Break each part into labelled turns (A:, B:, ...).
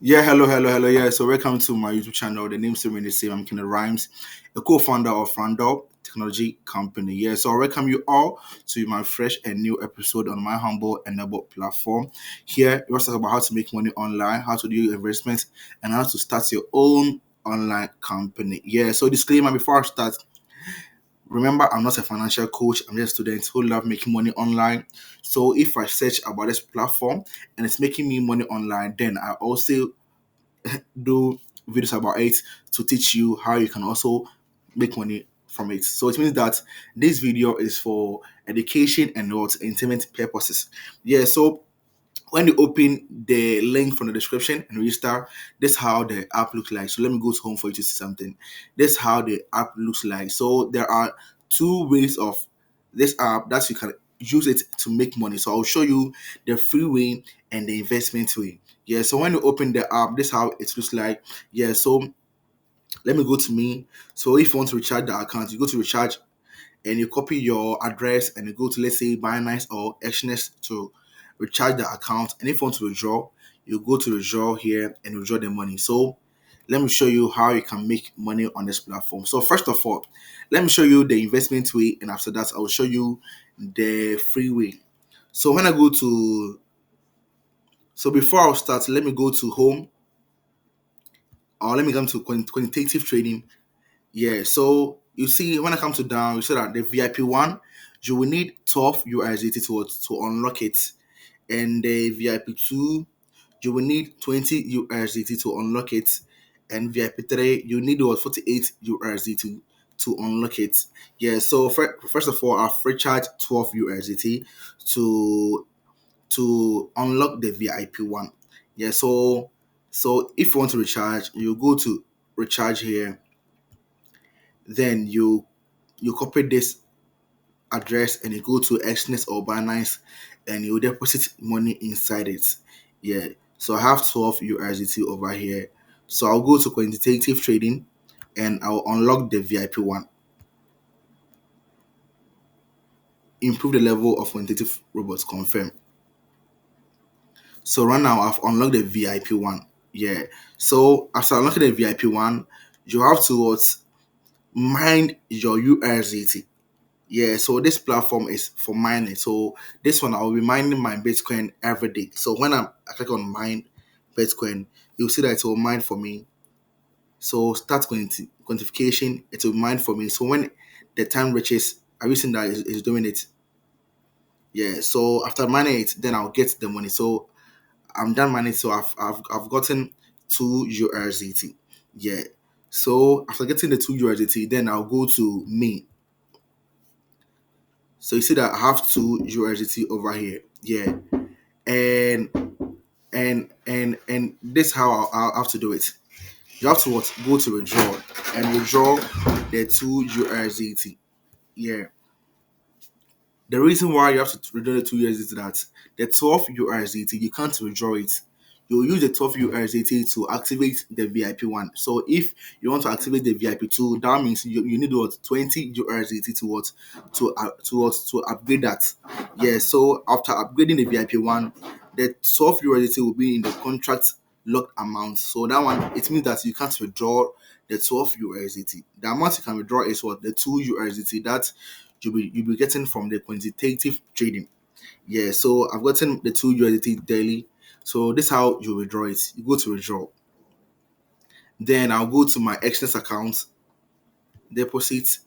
A: Yeah, hello. Yeah, so welcome to my YouTube channel. The name still remains the same. I'm Kenneth Rhymes, a co-founder of Randall Technology Company. Yeah, so I welcome you all to my fresh and new episode on my humble and noble platform. Here, we'll talk about how to make money online, how to do your investments, and how to start your own online company. Yeah, so disclaimer before I start. Remember, I'm not a financial coach. I'm just a student who love making money online. So if I search about this platform and it's making me money online, then I also do videos about it to teach you how you can also make money from it. So it means that this video is for education and not entertainment purposes. Yeah, so when you open the link from the description and register, this is how the app looks like. So let me go to home for you to see something. This is how the app looks like. So there are two ways of this app that you can use it to make money. So I'll show you the free way and the investment way. Yeah, so when you open the app, this is how it looks like. Yeah, so let me go to me. So if you want to recharge the account, you go to recharge and you copy your address and you go to, let's say, Binance or Exness to recharge the account. And if you want to withdraw, you go to withdraw here and withdraw the money. So let me show you how you can make money on this platform. So first of all, let me show you the investment way, and after that, I will show you the free way. So when I go to, so before I start, let me go to home, or let me come to quantitative trading. Yeah, so you see, when I come to down, you see that the VIP one, you will need 12 USDT to unlock it, and the VIP two, you will need 20 USDT to unlock it, and VIP three, you need 48 USDT to unlock it. Yeah, so first of all, I've recharged 12 USDT to unlock the VIP one. Yeah, so if you want to recharge, you go to recharge here, then you copy this address and you go to Exness or Binance and you deposit money inside it. Yeah. So I have 12 USDT over here. So I'll go to quantitative trading and I'll unlock the VIP one. Improve the level of quantitative robots confirm. So right now I've unlocked the VIP one. Yeah. So after unlocking the VIP one, you have to mine your USDT. Yeah, so this platform is for mining. So this one I'll be mining my Bitcoin every day. So when I click on mine Bitcoin, you'll see that it will mine for me. So start quantification, it will mine for me. So when the time reaches, everything that is doing it. Yeah. So after mining it, then I'll get the money. So I'm done mining. So I've gotten 2 USDT. Yeah. So after getting the 2 USDT, then I'll go to me. So you see that I have 2 USDT over here. Yeah. and and this how I'll have to do it. You have to go to withdraw and withdraw the 2 USDT. Yeah. The reason why you have to withdraw the 2 USDT is that the 12 USDT you can't withdraw it. You'll use the 12 USDT to activate the VIP one. So if you want to activate the VIP two, that means you need 20 USDT to upgrade that. Yeah. So after upgrading the VIP one, the 12 USDT will be in the contract locked amount. So that one, it means that you can't withdraw the 12 USDT. The amount you can withdraw is what? The 2 USDT that you'll be getting from the quantitative trading. Yeah, so I've gotten the 2 USDT daily. So this is how you withdraw it. You go to withdraw. Then I'll go to my Exness account, deposit.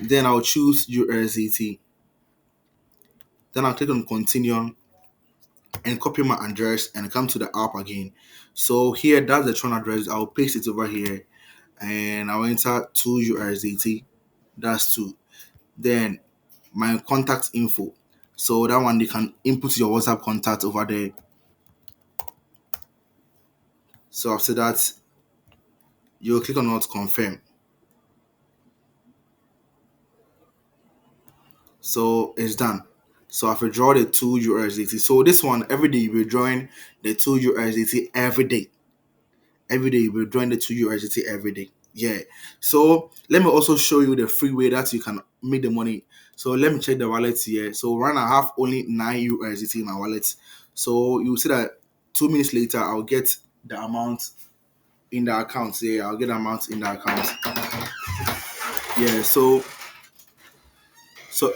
A: Then I'll choose USDT. Then I'll click on continue and copy my address and come to the app again. So here, that's the Tron address. I'll paste it over here and I'll enter 2 USDT. That's two. Then my contact info. So that one you can input your WhatsApp contact over there. So after that, you'll click on not confirm. So it's done. So I've withdrawn the 2 USDT. So this one every day you're withdrawing the 2 USDT every day. Every day you're withdrawing the 2 USDT every day. Yeah. So let me also show you the free way that you can make the money. So let me check the wallet here. So right now I have only 9 USDT in my wallet. So you see that 2 minutes later I'll get the amount in the account. Yeah, I'll get the amount in the account. Yeah, so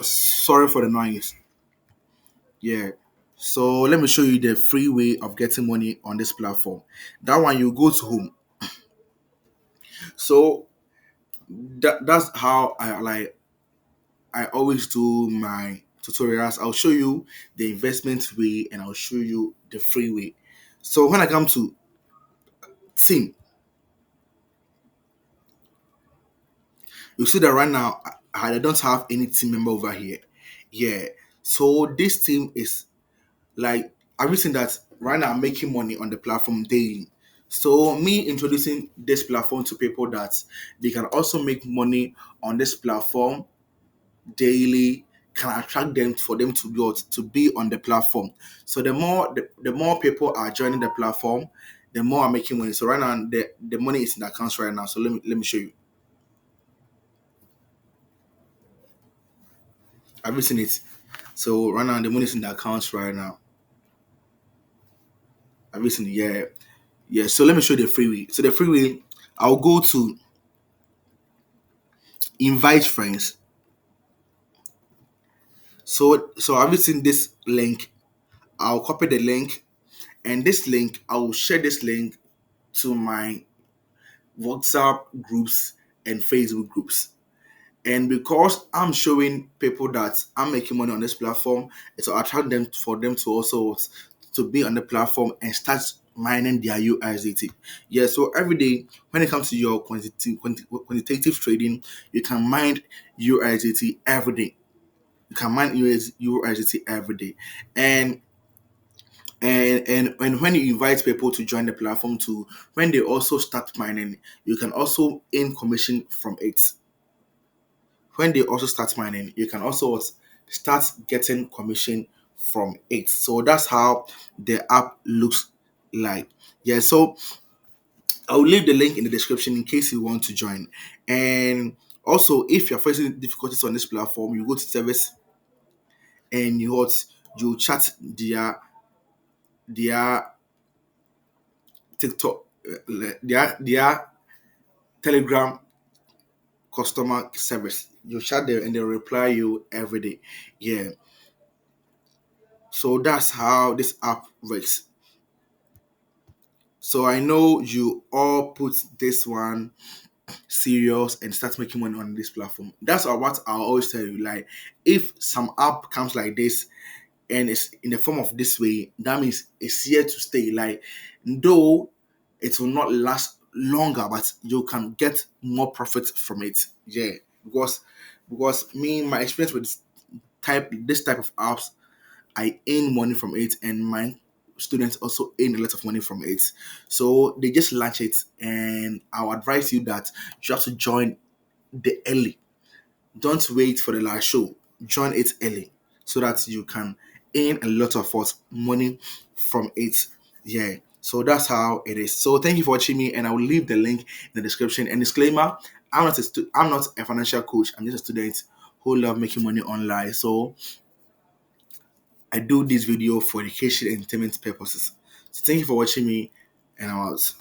A: sorry for the noise. Yeah. So let me show you the free way of getting money on this platform. That one, you go to home. So that's how I always do my tutorials. I'll show you the investment way and I'll show you the free way. So when I come to team, you see that right now I don't have any team member over here. Yeah. So this team is like everything that right now I'm making money on the platform daily. So me introducing this platform to people that they can also make money on this platform daily can attract them for them to be on the platform. So the more people are joining the platform, the more I'm making money. So right now the money is in the accounts right now. So let me show you. I've seen it. So right now the money is in the accounts right now. I've seen it. Yeah. Yeah. So let me show you the free way. So the free way, I'll go to invite friends. So I've seen this link. I'll copy the link, and this link I will share this link to my WhatsApp groups and Facebook groups. And because I'm showing people that I'm making money on this platform, it will attract them for them to also to be on the platform and start mining their USDT. Yeah, so every day when it comes to your quantitative trading, you can mine USDT every day. You can mine USDT every day. And and when you invite people to join the platform to when they also start mining, you can also earn commission from it. When they also start mining, you can also start getting commission from it. So that's how the app looks like. Yeah, so I'll leave the link in the description in case you want to join. And also, if you're facing difficulties on this platform, you go to service and you chat their TikTok, their Telegram customer service. You chat them and they reply you every day. Yeah. So that's how this app works. So I know you all put this one serious and start making money on this platform. That's what I always tell you. Like, if some app comes like this and it's in the form of this way, that means it's here to stay. Like, though it will not last longer, but you can get more profit from it. Yeah, because me, my experience with this type of apps, I earn money from it, and my students also earn a lot of money from it. So they just launch it, and I'll advise you that you have to join the early. Don't wait for the last show. Join it early so that you can earn a lot of what money from it. Yeah. So that's how it is. So thank you for watching me, and I will leave the link in the description. And disclaimer: I'm not a financial coach. I'm just a student who love making money online. So I do this video for education and entertainment purposes. So thank you for watching me, and I'm out.